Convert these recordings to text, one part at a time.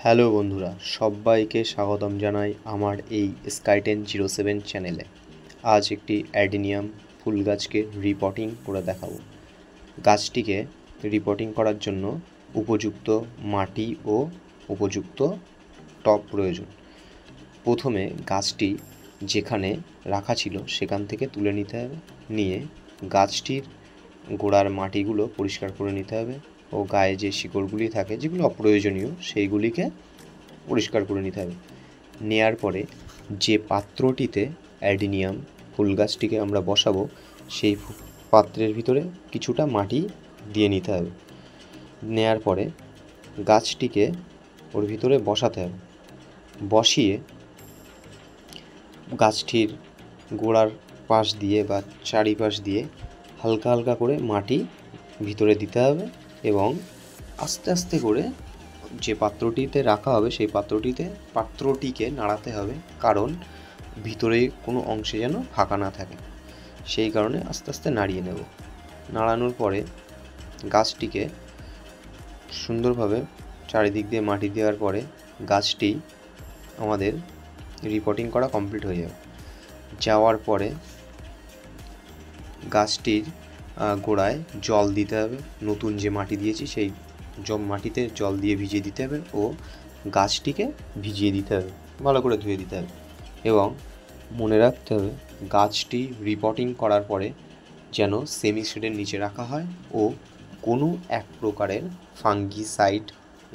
Hello বন্ধুরা, সবাইকে স্বাগতম জানাই আমার এই Sky1007 চ্যানেলে। আজ একটি অ্যাডিনিয়াম ফুল গাছকে রিপোর্টিং করে দেখাবো। গাছটিকে রিপোর্টিং করার জন্য উপযুক্ত মাটি ও উপযুক্ত টব প্রয়োজন। প্রথমে গাছটি যেখানে রাখা ছিল সেখান থেকে তুলে নিতে হবে, নিয়ে গাছটির গোড়ার মাটিগুলো পরিষ্কার করে নিতে হবে ও গায়ে যে শিকড়গুলি থাকে যেগুলো অপ্রয়োজনীয় সেইগুলিকে পরিষ্কার করে নিতে হবে। নেয়ার পরে যে পাত্রটিতে অ্যাডিনিয়াম ফুল গাছটিকে আমরা বসাবো সেই পাত্রের ভিতরে কিছুটা মাটি দিয়ে নিতে হবে। নেয়ার পরে গাছটিকে ওর ভিতরে বসাতে হবে। বসিয়ে গাছটির গোড়ার পাশ দিয়ে বা চারিপাশ দিয়ে হালকা হালকা করে মাটি ভিতরে দিতে হবে এবং আস্তে আস্তে করে যে পাত্রটিতে রাখা হবে সেই পাত্রটিকে নাড়াতে হবে, কারণ ভিতরে কোনো অংশে যেন ফাঁকা না থাকে। সেই কারণে আস্তে আস্তে নাড়িয়ে নেব। নাড়ানোর পরে গাছটিকে সুন্দরভাবে চারিদিক দিয়ে মাটি দেওয়ার পরে গাছটি আমাদের রিপোর্টিং করা কমপ্লিট হয়ে যাওয়ার পরে গাছটির গোড়ায় জল দিতে হবে। নতুন যে মাটি দিয়েছি সেই মাটিতে জল দিয়ে ভিজিয়ে দিতে হবে ও গাছটিকে ভিজিয়ে দিতে হবে, ভালো করে ধুয়ে দিতে হবে। এবং মনে রাখতে হবে গাছটি রিপোর্টিং করার পরে যেন সেমি শেডের নিচে রাখা হয় ও কোনো এক প্রকারের ফাঙ্গিসাইড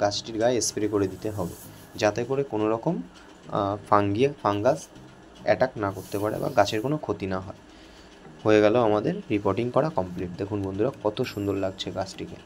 গাছটির গায়ে স্প্রে করে দিতে হবে, যাতে করে কোনো রকম ফাঙ্গাস অ্যাটাক না করতে পারে বা গাছের কোনো ক্ষতি না হয়। হয়ে গেল আমাদের রিপোর্টিং করা কমপ্লিট। দেখুন বন্ধুরা, কত সুন্দর লাগছে গাছটিকে।